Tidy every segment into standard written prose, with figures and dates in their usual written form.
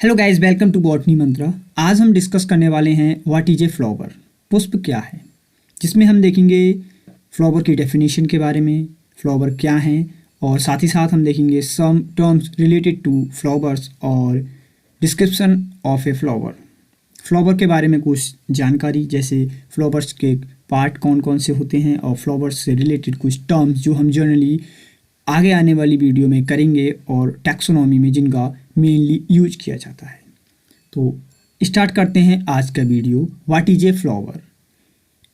Hello guys, welcome to Botany Mantra. आज हम discuss करने वाले हैं व्हाट इज ए फ्लावर, पुष्प क्या है, जिसमें हम देखेंगे फ्लावर की डेफिनेशन के बारे में, फ्लावर क्या हैं, और साथ ही साथ हम देखेंगे some terms related to flowers और description of a flower. Flower के बारे में कुछ जानकारी, जैसे फ्लावर्स के पार्ट कौन कौन से होते हैं और फ्लावर्स से रिलेटेड कुछ टर्म्स जो हम जनरली आगे आने वाली वीडियो में करेंगे और टैक्सोनॉमी में जिनका मेनली यूज किया जाता है। तो स्टार्ट करते हैं आज का video. What is a flower?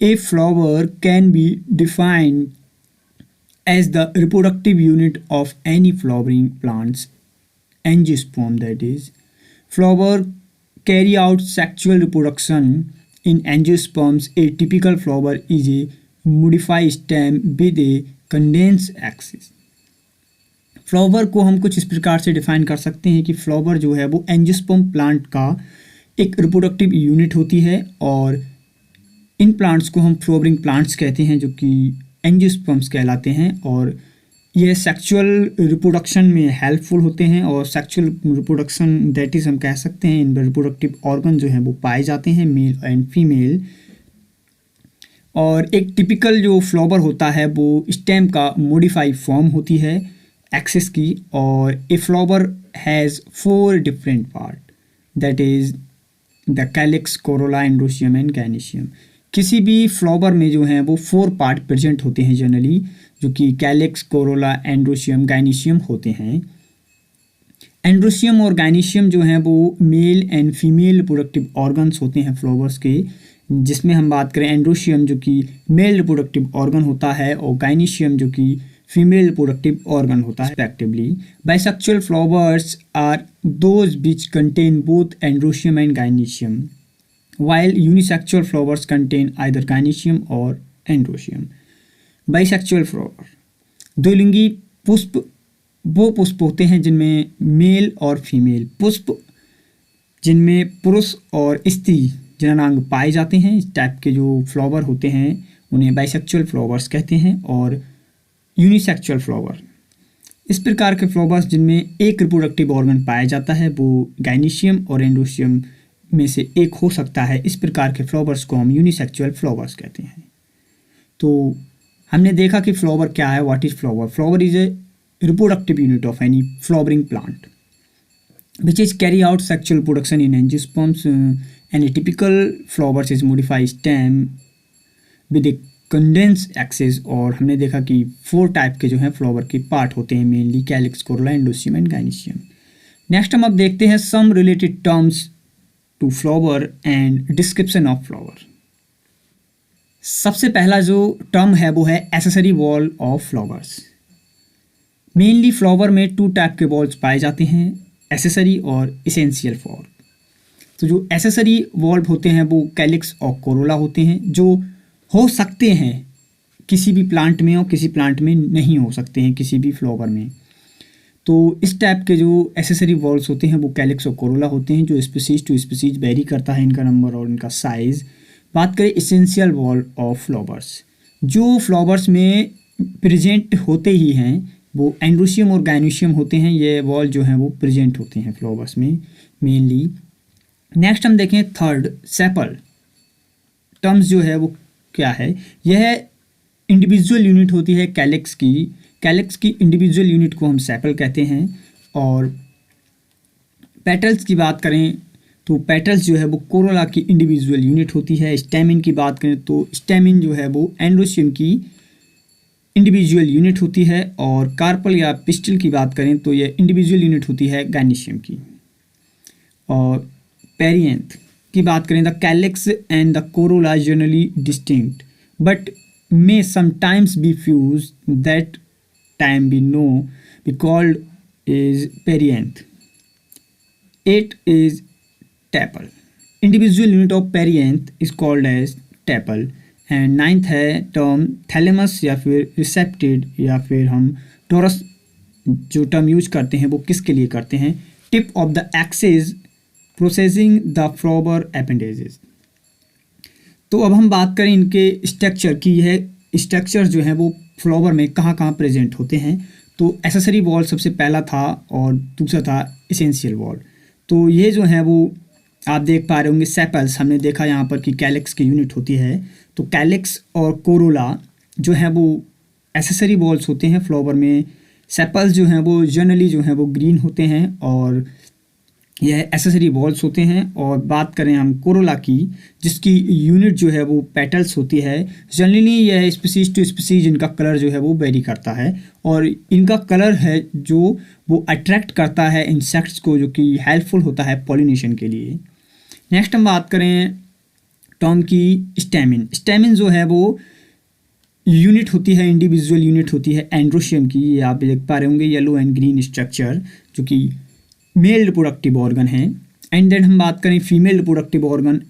A flower can be defined as the reproductive unit of any flowering plants angiosperm, that is flower carry out sexual reproduction in angiosperms. A typical flower is a modified stem with a condensed axis. Flower को हम कुछ इस प्रकार से define कर सकते हैं कि फ्लावर जो है वो एंजियोस्पर्म प्लांट का एक रिप्रोडक्टिव यूनिट होती है, और इन प्लांट्स को हम फ्लावरिंग प्लांट्स कहते हैं जो कि एंजियोस्पर्म्स कहलाते हैं, और ये सेक्सुअल रिप्रोडक्शन में हेल्पफुल होते हैं। और सेक्सुअल रिप्रोडक्शन दैट इज हम कह सकते हैं इन रिप्रोडक्टिव ऑर्गन जो हैं वो पाए जाते हैं मेल एंड फीमेल। और एक टिपिकल जो फ्लावर होता है वो स्टेम का मॉडिफाइड फॉर्म होती है एक्सिस की, और a flower has 4 different part, that is the calyx, corolla, androecium and gynoecium. किसी भी फ्लावर में जो हैं वो 4 पार्ट प्रेजेंट होते हैं जनरली, जो कि कैलिक्स, कोरोला, एंड्रोशियम, गायनीशियम होते हैं। एंड्रोशियम और गायनीशियम जो हैं वो mail and female reproductive organs होते हैं फ्लावर्स के, जिसमें हम बात करें एंड्रोशियम जो कि मेल रिप्रोडक्टिव ऑर्गन होता है और गायनीशियम जो कि फीमेल रिप्रोडक्टिव ऑर्गन होता है respectively. Bisexual flowers are those which contain both androecium and gynoecium, while unisexual flowers contain either gynoecium or androecium. Bisexual flower, द्विलिंगी पुष्प वो पुष्प होते हैं जिनमें मेल और फीमेल पुष्प, जिनमें पुरुष और स्त्री जननांग पाए जाते हैं। इस टाइप के जो फ्लावर होते हैं उन्हें बाइसेक्सुअल फ्लावर्स कहते हैं। और यूनिसेक्सुअल फ्लावर, इस प्रकार के फ्लावर्स जिनमें एक रिप्रोडक्टिव ऑर्गन पाया जाता है वो गायनीशियम और एंड्रोशियम में से एक हो सकता है। इस प्रकार के फ्लावर्स को हम यूनिसेक्सुअल फ्लावर्स कहते हैं। तो हमने देखा कि फ्लावर क्या है, what is flower. Flower is a reproductive unit of any flowering plant which is carry out sexual production in angiosperms, and A typical flowers is modified stem with A condense axis. और हमने देखा कि 4 type के जो हैं flower के part होते हैं mainly, calyx, corolla, androecium and gynoecium. Next हम अब देखते हैं some related terms to flower and description of flower. सबसे पहला जो टर्म है वो है accessory whorl of flowers. Mainly flower में 2 टाइप के वॉल्स पाए जाते हैं, एसेसरी और इसेंशियल वॉल। तो जो एसेसरी वॉल्व होते हैं वो कैलिक्स और कोरोला होते हैं, जो हो सकते हैं किसी भी प्लांट में और किसी प्लांट में नहीं हो सकते हैं किसी भी फ्लावर में। तो इस टाइप के जो एसेसरी वॉल्स होते हैं वो कैलिक्स और कोरोला होते हैं, जो स्पीसीज टू स्पीसीज वेरी करता है इनका नंबर और इनका साइज़। बात करें इसेंशियल वॉल ऑफ फ्लावर्स, जो फ्लावर्स में प्रेजेंट होते ही हैं वो एंड्रोशियम और गायनीशियम होते हैं। ये वॉल जो हैं वो प्रेजेंट होते हैं फ्लावर्स में मेनली। नेक्स्ट हम देखें थर्ड, सेपल। टर्म्स जो है वो क्या है, यह इंडिविजुअल यूनिट होती है कैलिक्स की। कैलिक्स की इंडिविजुअल यूनिट को हम सेपल कहते हैं। और पेटल्स की बात करें तो पेटल्स जो है वो कोरोला की इंडिविजुअल यूनिट होती है। स्टेमिन की बात करें तो स्टेमिन जो है वो एंड्रोशियम की इंडिविजुअल यूनिट होती है। और कार्पल या पिस्टल की बात करें तो ये इंडिविजुअल यूनिट होती है गायनीशियम की। और पेरिएंथ की बात करें, the calyx and the Corolla generally distinct but may sometimes be fused, that time we know we called is perianth. 8 is tepal. Individual unit of perianth is called as tepal. And 9th है term thalamus या फिर रिसेप्टेड, या फिर हम torus जो term use करते हैं वो किसके लिए करते हैं, tip of the axis processing the flower appendages. तो अब हम बात करें इनके स्ट्रक्चर की, यह स्ट्रक्चर जो है वो फ्लावर में कहाँ कहाँ प्रेजेंट होते हैं। तो एसेसरी वॉल सबसे पहला था और दूसरा था इसेंशियल वॉल। तो ये जो है वो आप देख पा रहे होंगे सेपल्स, हमने देखा यहाँ पर कि कैलिक्स की यूनिट होती है। तो कैलिक्स और कोरोला जो है वो एसेसरी वॉल्स होते हैं फ्लावर में। सेपल्स जो हैं वो जनरली जो हैं वो ग्रीन होते हैं और यह एसेसरी वॉल्स होते हैं। और बात करें हम कोरोला की, जिसकी यूनिट जो है वो पेटल्स होती है। जनरली यह स्पीसीज टू स्पीसीज इनका कलर जो है वो वेरी करता है और इनका कलर है जो वो अट्रैक्ट करता है इंसेक्ट्स को, जो कि हेल्पफुल होता है पॉलिनेशन के लिए। नेक्स्ट हम बात करें टॉम की स्टेमिन। स्टेमिन जो है वो यूनिट होती है, इंडिविजुअल यूनिट होती है एंड्रोशियम की। ये आप देख पा रहे होंगे येलो एंड ग्रीन स्ट्रक्चर, जो कि मेल रिप्रोडक्टिव ऑर्गन है। एंड देन हम बात करें फीमेल रिप्रोडक्टिव ऑर्गन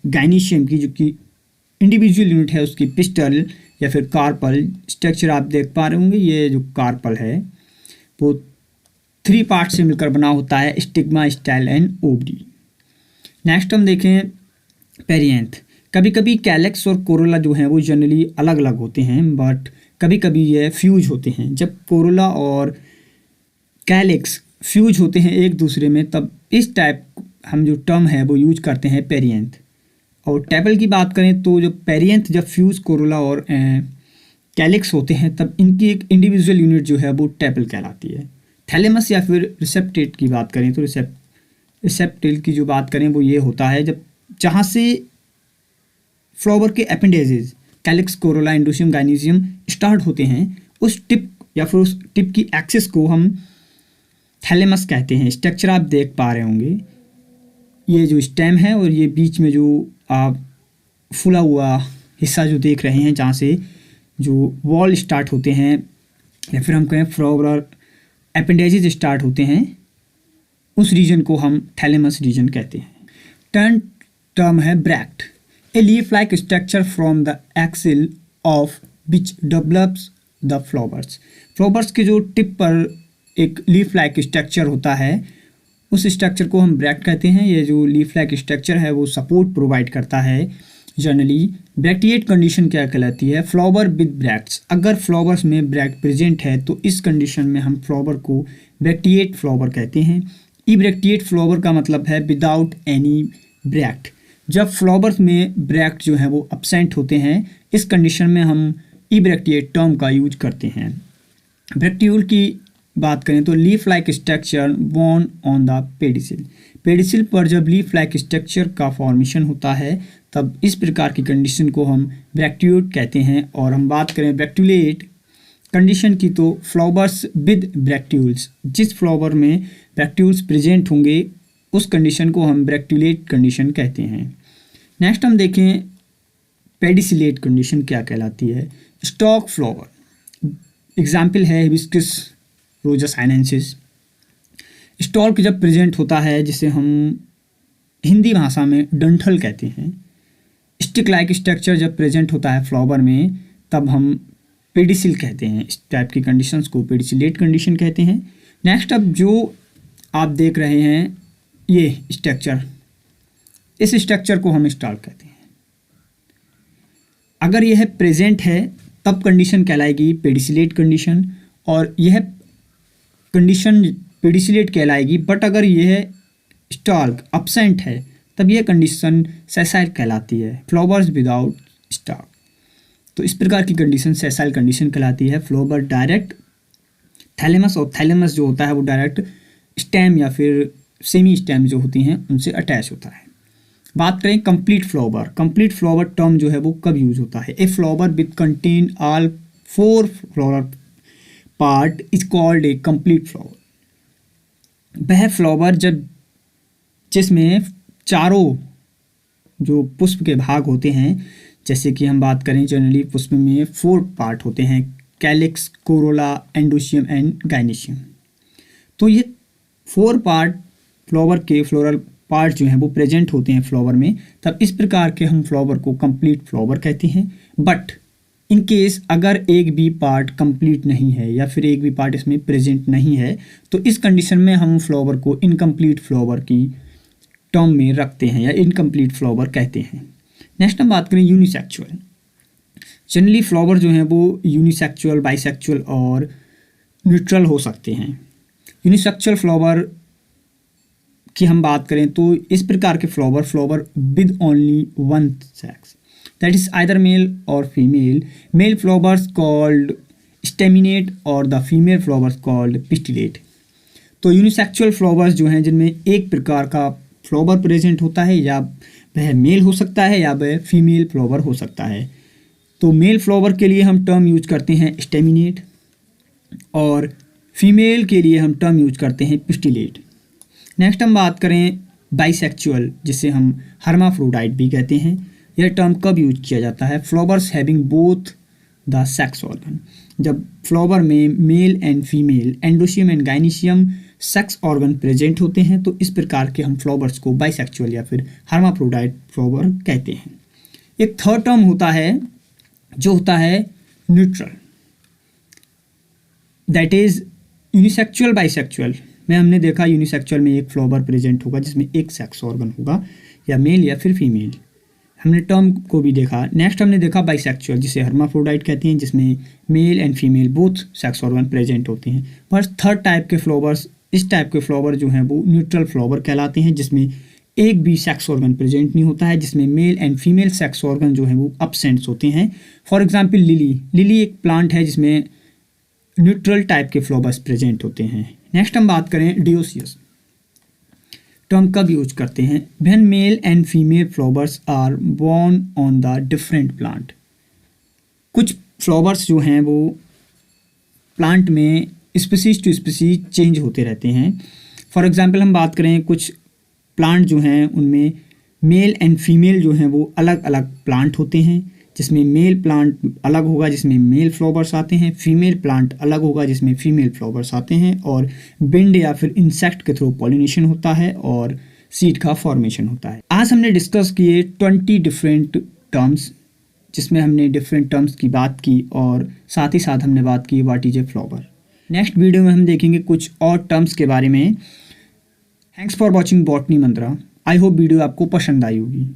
गाइनीशियम की, जो कि इंडिविजुअल यूनिट है उसकी पिस्टल या फिर कार्पल स्ट्रक्चर आप देख पा रहे होंगे। ये जो कार्पल है वो 3 पार्ट से मिलकर बना होता है, stigma, style and ovary. Next हम देखें पेरिएंथ। कभी कभी कैलेक्स और कोरोला जो हैं वो जनरली अलग अलग होते हैं, बट कभी कभी ये फ्यूज होते हैं। जब कोरोला और कैलेक्स फ्यूज होते हैं एक दूसरे में, तब इस टाइप हम जो टर्म है वो यूज करते हैं पेरिएंथ। और टेपल की बात करें तो जो पेरिएंथ जब फ्यूज कोरोला और कैलेक्स होते हैं, तब इनकी एक इंडिविजुअल यूनिट जो है वो टेपल कहलाती है। थैलेमस या फिर रिसेप्टेट की बात करें तो रिसेप्टेल की जो बात करें वो ये होता है जब जहाँ से फ्लावर के appendages calyx, corolla, androecium, gynoecium start होते हैं, उस टिप या फिर उस टिप की एक्सिस को हम थैलेमस कहते हैं। स्ट्रक्चर आप देख पा रहे होंगे, ये जो स्टेम है और ये बीच में जो आप फूला हुआ हिस्सा जो देख रहे हैं, जहाँ से जो वॉल स्टार्ट होते हैं या फिर हम कहें फ्लावर एपेंडेजेस स्टार्ट होते हैं, उस रीजन को हम थैलेमस रीजन कहते हैं। टर्म है bract, a leaf like structure from the axil of which develops the flowers. Flowers के जो टिप पर एक लीफ लाइक स्ट्रक्चर होता है, उस स्ट्रक्चर को हम ब्रैक्ट कहते हैं। ये जो लीफ लाइक स्ट्रक्चर है वो सपोर्ट प्रोवाइड करता है। जनरली ब्रैक्टिएट कंडीशन क्या कहलाती है? Flower with bracts. अगर फ्लावर्स में ब्रैक्ट प्रेजेंट है तो इस कंडीशन में हम फ्लावर को ब्रैक्टिएट फ्लावर कहते हैं। इब्रैक्टिएट फ्लावर का मतलब है विदाउट एनी ब्रैक्ट। जब फ्लावर्स में ब्रैक्ट जो है वो अब्सेंट होते हैं, इस कंडीशन में हम इब्रैक्टिएट टर्म का यूज करते हैं। ब्रैक्टियूल की बात करें तो leaf like structure borne on the pedicel. Pedicel पर जब लीफ लाइक स्ट्रक्चर का फॉर्मेशन होता है, तब इस प्रकार की कंडीशन को हम ब्रैक्टियूट कहते हैं। और हम बात करें ब्रैक्टियुलेट कंडीशन की तो फ्लावर्स विद ब्रैक्टियूल्स, जिस फ्लावर में ब्रैक्टियूल्स प्रेजेंट होंगे उस कंडीशन को हम ब्रैक्टियुलेट कंडीशन कहते हैं। नेक्स्ट हम देखें पेडिसिलेट कंडीशन क्या कहलाती है। स्टॉक फ्लावर एग्जाम्पल है हिबिस्कस रोजस साइनेंसिस। स्टॉक जब प्रेजेंट होता है, जिसे हम हिंदी भाषा में डंठल कहते हैं। स्टिक लाइक स्ट्रक्चर जब प्रेजेंट होता है फ्लावर में, तब हम पेडिसिल कहते हैं। इस टाइप की कंडीशंस को पेडिसिलेट कंडीशन कहते हैं। नेक्स्ट अब जो आप देख रहे हैं ये स्ट्रक्चर, इस स्ट्रक्चर को हम स्टॉक कहते हैं। अगर यह प्रेजेंट है तब कंडीशन कहलाएगी पेडिसिलेट कंडीशन, और यह कंडीशन पेडिसिलेट कहलाएगी। बट अगर यह स्टॉक अब्सेंट है तब यह कंडीशन सेसाइल कहलाती है, फ्लावर्स विदाउट स्टॉक। तो इस प्रकार की कंडीशन सेसाइल कंडीशन कहलाती है। फ्लावर डायरेक्ट थैलेमस, और थैलेमस जो होता है वो डायरेक्ट स्टेम या फिर सेमी स्टेम जो होती हैं उनसे अटैच होता है। बात करें complete flower. Complete flower term जो है वो कब यूज होता है? A flower with contain all 4 flower part is called a complete flower. वह फ्लावर जब जिसमें चारों जो पुष्प के भाग होते हैं, जैसे कि हम बात करें जनरली पुष्प में 4 पार्ट होते हैं, calyx, Corolla, androecium and gynoecium. तो ये 4 पार्ट फ्लावर के फ्लोरल पार्ट जो हैं वो प्रेजेंट होते हैं फ्लावर में, तब इस प्रकार के हम फ्लावर को कंप्लीट फ्लावर कहते हैं। बट इन केस अगर एक भी पार्ट कंप्लीट नहीं है या फिर एक भी पार्ट इसमें प्रेजेंट नहीं है, तो इस कंडीशन में हम फ्लावर को इनकम्प्लीट फ्लावर की टर्म में रखते हैं या इनकम्प्लीट फ्लावर कहते हैं। नेक्स्ट हम बात करें यूनिसेक्सुअल। जनरली फ्लावर जो हैं वो यूनिसेक्सुअल, बाइसेक्सुअल और न्यूट्रल हो सकते हैं। यूनिसेक्सुअल फ्लावर की हम बात करें तो इस प्रकार के flower with only one sex, that is either male और female. Male flowers called staminate और the female flowers called pistillate. तो यूनिसेक्सुअल फ्लावर्स जो हैं जिनमें एक प्रकार का फ्लावर प्रेजेंट होता है, या वह मेल हो सकता है या वह फीमेल फ्लावर हो सकता है. तो मेल फ्लावर के लिए हम टर्म यूज करते हैं स्टेमिनेट और फीमेल के लिए हम टर्म यूज करते हैं पिस्टिलेट. नेक्स्ट हम बात करें बाइसेक्चुअल, जिसे हम हर्माफ्रोडाइट भी कहते हैं. यह टर्म कब यूज किया जाता है? Flowers having both the sex organ. जब फ्लावर में mail and female androecium and gynoecium sex organ present होते हैं, तो इस प्रकार के हम फ्लावर्स को बाइसेक्चुअल या फिर हर्माफ्रोडाइट फ्लावर कहते हैं. एक थर्ड टर्म होता है जो होता है neutral, that is unisexual bisexual में हमने देखा यूनिसेक्सुअल में एक फ्लावर प्रेजेंट होगा जिसमें एक सेक्स ऑर्गन होगा, या मेल या फिर फीमेल. हमने टर्म को भी देखा. नेक्स्ट हमने देखा बाइसेक्सुअल, जिसे हर्माफ्रोडाइट कहते हैं, जिसमें mail and female both sex organ present होते हैं. पर थर्ड टाइप के फ्लावर्स, इस टाइप के फ्लावर जो हैं वो न्यूट्रल फ्लावर कहलाते हैं, जिसमें एक भी सेक्स ऑर्गन प्रेजेंट नहीं होता है, जिसमें mail and female sex organ जो हैं वो अब्सेंट्स होते हैं. फॉर एग्जाम्पल लिली एक प्लांट है जिसमें न्यूट्रल टाइप के फ्लावर्स प्रेजेंट होते हैं. नेक्स्ट हम बात करें डियोसियस. टर्म कब यूज करते हैं? When male and female flowers are borne on the different plant. कुछ फ्लावर्स जो हैं वो प्लांट में स्पीसीज टू स्पीसीज चेंज होते रहते हैं. फॉर एग्जांपल हम बात करें, कुछ प्लांट जो हैं उनमें मेल एंड फीमेल जो हैं वो अलग अलग प्लांट होते हैं, जिसमें मेल प्लांट अलग होगा जिसमें मेल फ्लावर्स आते हैं, फीमेल प्लांट अलग होगा जिसमें फीमेल फ्लावर्स आते हैं, और विंड या फिर इंसेक्ट के थ्रू पॉलिनेशन होता है और सीड का फॉर्मेशन होता है. आज हमने डिस्कस किए 20 डिफरेंट टर्म्स, जिसमें हमने डिफरेंट टर्म्स की बात की और साथ ही साथ हमने बात की what is a flower. Next video में हम देखेंगे कुछ और टर्म्स के बारे में. Thanks for watching botany Mantra. I hope video आपको पसंद आई होगी.